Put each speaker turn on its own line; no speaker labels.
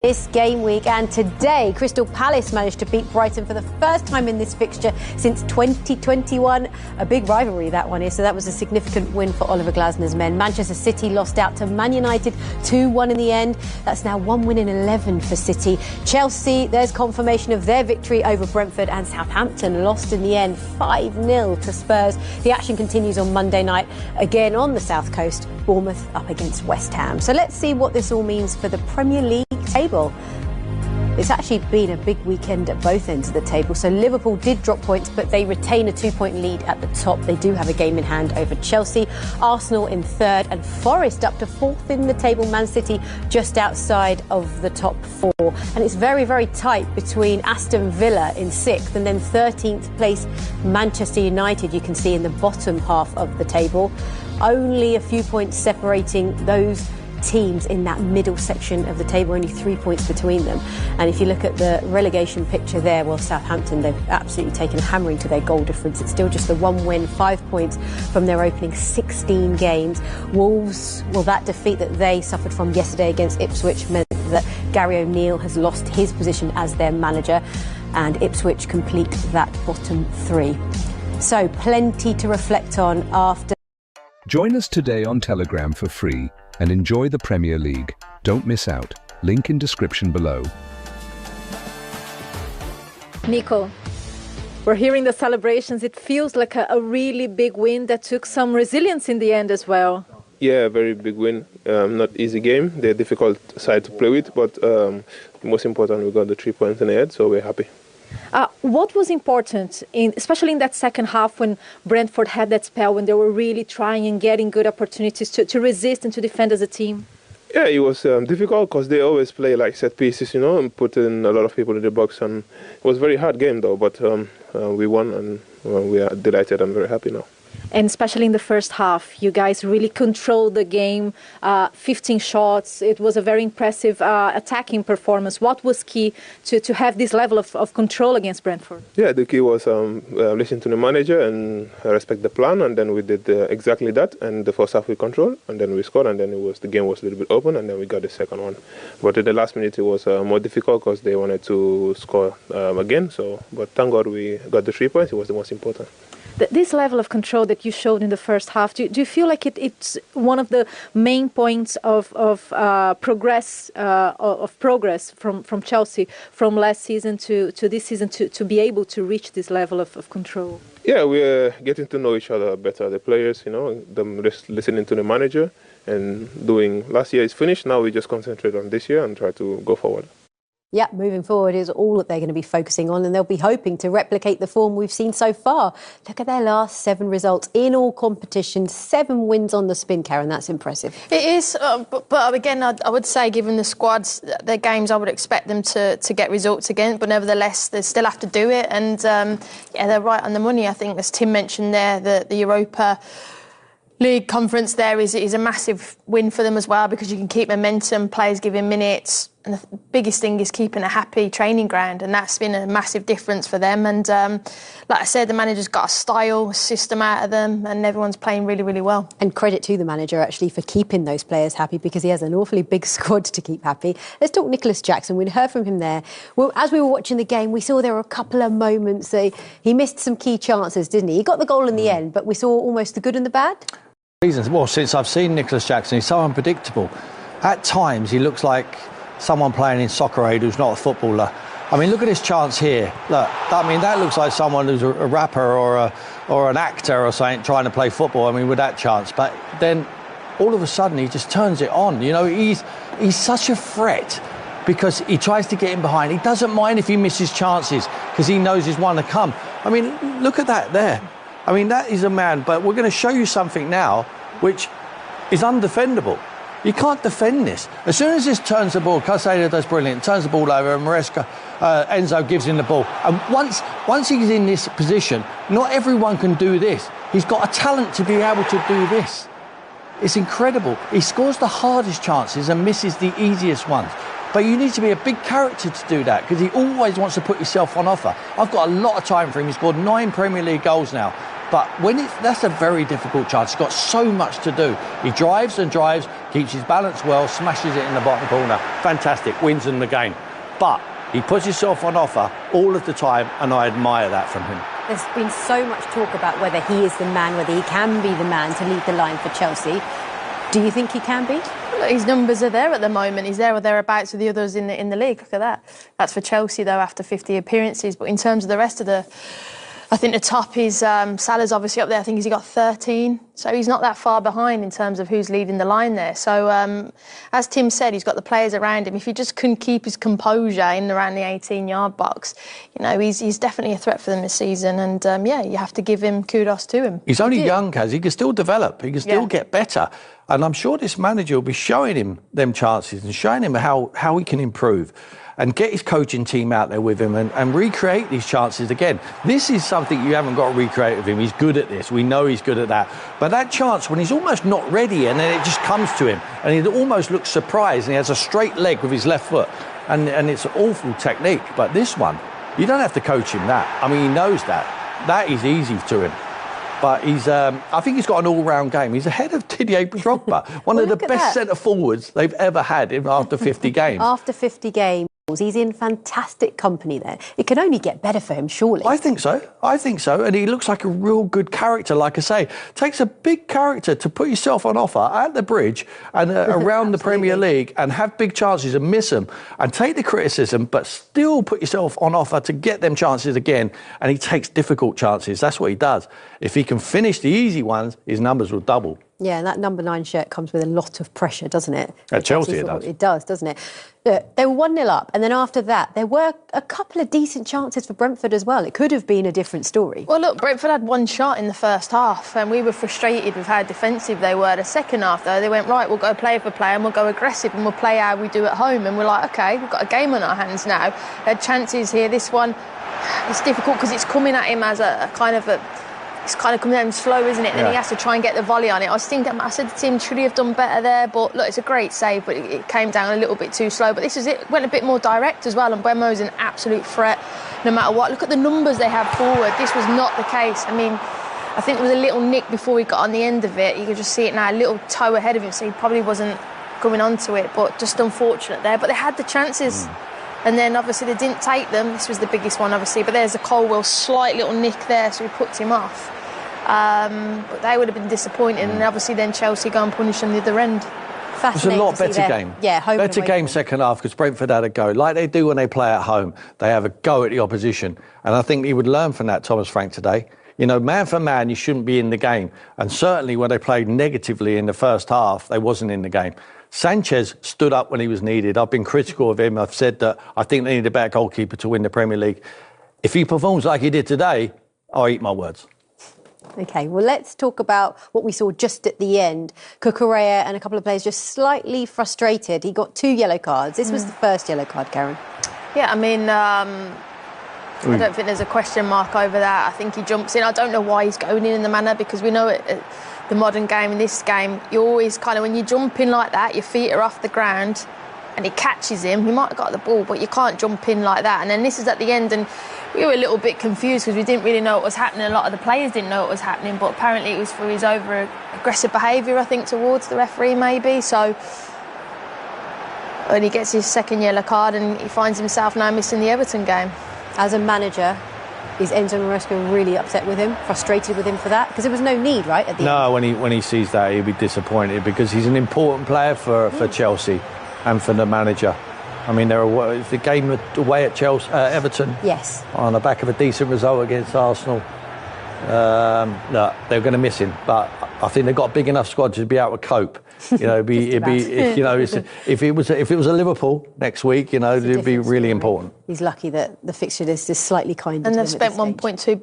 This game week, and today Crystal Palace managed to beat Brighton for the first time in this fixture since 2021. A big rivalry that one is, so that was a significant win for Oliver Glasner's men. Manchester City lost out to Man United 2-1 in the end. That's now 1 win in 11 for City. Chelsea, there's confirmation of their victory over Brentford, and Southampton lost in the end 5-0 to Spurs. The action continues on Monday night again on the South Coast. Bournemouth up against West Ham. So let's see what this all means for the Premier League table. It's actually been a big weekend at both ends of the table. So Liverpool did drop points, but they retain a 2-point lead at the top. They do have a game in hand over Chelsea. Arsenal in third, and Forest up to fourth in the table. Man City just outside of the top four. And it's very, very tight between Aston Villa in sixth and then 13th place Manchester United, you can see in the bottom half of the table. Only a few points separating those teams in that middle section of the table, only 3 points between them. And if you look at the relegation picture there, well, Southampton, they've absolutely taken a hammering to their goal difference. It's still just the 1 win, 5 points from their opening 16 games. Wolves, well, that defeat that they suffered from yesterday against Ipswich meant that Gary O'Neill has lost his position as their manager, and Ipswich complete that bottom three. So plenty to reflect on after.
Join us today on Telegram for free and enjoy the Premier League. Don't miss out. Link in description below.
Nico, we're hearing the celebrations. It feels like a really big win that took some resilience in the end as well.
Yeah, very big win. Not easy game. They're a difficult side to play with, but most important, we got the 3 points in the head, so we're happy.
What was important, especially in that second half when Brentford had that spell, when they were really trying and getting good opportunities to resist and to defend as a team?
Yeah, it was difficult because they always play like set pieces, you know, and put in a lot of people in the box. And it was a very hard game, though, but we won, and we are delighted and very happy now.
And especially in the first half, you guys really controlled the game, 15 shots. It was a very impressive attacking performance. What was key to have this level of control against Brentford?
Yeah, the key was listen to the manager and respect the plan, and then we did exactly that. And the first half we controlled, and then we scored, and then the game was a little bit open, and then we got the second one. But at the last minute it was more difficult because they wanted to score again. But thank God we got the 3 points. It was the most important.
This level of control that you showed in the first half, do you feel like it's one of the main points of progress from Chelsea from last season to this season to be able to reach this level of control?
Yeah, we're getting to know each other better, the players, you know, them just listening to the manager and doing. Last year is finished, now we just concentrate on this year and try to go forward.
Yeah, moving forward is all that they're going to be focusing on, and they'll be hoping to replicate the form we've seen so far. Look at their last 7 results in all competitions, 7 wins on the spin, Karen. That's impressive.
It is, but again, I would say, given the squads, their games, I would expect them to get results again, but nevertheless, they still have to do it, and yeah, they're right on the money. I think, as Tim mentioned there, the Europa League conference there is a massive win for them as well, because you can keep momentum, players giving minutes, and the biggest thing is keeping a happy training ground, and that's been a massive difference for them. And like I said, the manager's got a style, a system out of them, and everyone's playing really, really well.
And credit to the manager, actually, for keeping those players happy, because he has an awfully big squad to keep happy. Let's talk Nicholas Jackson. We'd heard from him there. Well, as we were watching the game, we saw there were a couple of moments. He missed some key chances, didn't he? He got the goal in the end, but we saw almost the good and the bad.
Well, since I've seen Nicholas Jackson, he's so unpredictable. At times, he looks like someone playing in Soccer Aid who's not a footballer. I mean, look at his chance here. Look, I mean, that looks like someone who's a rapper or an actor or something trying to play football. I mean, with that chance. But then, all of a sudden, he just turns it on. You know, he's such a threat because he tries to get in behind. He doesn't mind if he misses chances because he knows there's one to come. I mean, look at that there. I mean, that is a man, but we're going to show you something now which is undefendable. You can't defend this. As soon as this turns the ball, Casado does brilliant, turns the ball over, and Maresca, Enzo gives him the ball. And once he's in this position, not everyone can do this. He's got a talent to be able to do this. It's incredible. He scores the hardest chances and misses the easiest ones. But you need to be a big character to do that, because he always wants to put himself on offer. I've got a lot of time for him. He's scored 9 Premier League goals now. But that's a very difficult chance. He's got so much to do. He drives and drives, keeps his balance well, smashes it in the bottom corner. Fantastic, wins them the game. But he puts himself on offer all of the time, and I admire that from him.
There's been so much talk about whether he is the man, whether he can be the man to lead the line for Chelsea. Do you think he can be?
Look, his numbers are there at the moment. He's there or thereabouts with the others in the league. Look at that. That's for Chelsea, though, after 50 appearances. But in terms of the rest of I think the top is Salah's obviously up there. I think he's got 13. So he's not that far behind in terms of who's leading the line there. So as Tim said, he's got the players around him. If he just couldn't keep his composure in and around the 18-yard box, he's definitely a threat for them this season. And you have to give him kudos to him.
He's only young, Kaz. He can still develop. He can still get better. And I'm sure this manager will be showing him them chances and showing him how he can improve and get his coaching team out there with him and recreate these chances again. This is something you haven't got to recreate with him. He's good at this. We know he's good at that. But that chance when he's almost not ready and then it just comes to him and he almost looks surprised and he has a straight leg with his left foot and it's an awful technique. But this one, you don't have to coach him that. I mean, he knows that. That is easy to him. But I think he's got an all-round game. He's ahead of Didier Drogba, one of the best centre-forwards they've ever had after 50 games.
After 50 games, he's in fantastic company there. It can only get better for him, surely.
I think so. And he looks like a real good character, like I say. Takes a big character to put yourself on offer at the bridge and around the Premier League and have big chances and miss them and take the criticism, but still put yourself on offer to get them chances again. And he takes difficult chances. That's what he does. If he can finish the easy ones, his numbers will double.
Yeah, and that number 9 shirt comes with a lot of pressure, doesn't it?
At Chelsea it does.
It does, doesn't it? Look, they were 1-0 up, and then after that, there were a couple of decent chances for Brentford as well. It could have been a different story.
Well, look, Brentford had one shot in the first half, and we were frustrated with how defensive they were. The second half, though, they went, right, we'll go play for play, and we'll go aggressive, and we'll play how we do at home. And we're like, OK, we've got a game on our hands now. They had chances here. This one, it's difficult because it's coming at him as a kind of a... It's kind of coming down slow, isn't it? And then he has to try and get the volley on it. I said to Tim, should he have done better there? But look, it's a great save, but it came down a little bit too slow. But this is it. Went a bit more direct as well. And Buemo's an absolute threat no matter what. Look at the numbers they have forward. This was not the case. I mean, I think there was a little nick before he got on the end of it. You could just see it now, a little toe ahead of him, so he probably wasn't going onto it. But just unfortunate there. But they had the chances. And then, obviously, they didn't take them. This was the biggest one, obviously. But there's a Colwell slight little nick there, so he put him off. But they would have been disappointed, and obviously then Chelsea go and punish them the other end.
It was a lot better game.
Yeah,
better game second half because Brentford had a go. Like they do when they play at home, they have a go at the opposition. And I think he would learn from that, Thomas Frank, today. Man for man, you shouldn't be in the game. And certainly when they played negatively in the first half, they wasn't in the game. Sanchez stood up when he was needed. I've been critical of him. I've said that I think they need a better goalkeeper to win the Premier League. If he performs like he did today, I'll eat my words.
OK, well, let's talk about what we saw just at the end. Cucurella and a couple of players just slightly frustrated. He got 2 yellow cards. This was the first yellow card, Karen.
Yeah, I mean, I don't think there's a question mark over that. I think he jumps in. I don't know why he's going in the manner, because we know the modern game, in this game, you always kind of, when you jump in like that, your feet are off the ground and he catches him. He might have got the ball, but you can't jump in like that. And then this is at the end, and we were a little bit confused because we didn't really know what was happening. A lot of the players didn't know what was happening, but apparently it was for his over-aggressive behaviour, I think, towards the referee maybe. So when he gets his second yellow card and he finds himself now missing the Everton game.
As a manager, is Enzo Maresca really upset with him, frustrated with him for that? Because there was no need, right, at the end?
When he sees that, he'll be disappointed because he's an important player for Chelsea and for the manager. I mean, it's the game away at Chelsea, Everton.
Yes. On
the back of a decent result against Arsenal. No, they're going to miss him, but I think they've got a big enough squad to be able to cope. If it was a Liverpool next week, it'd be really important.
He's lucky that the fixture is just slightly kinder.
And
to
they've
him at
spent
this stage.
1.2 billion.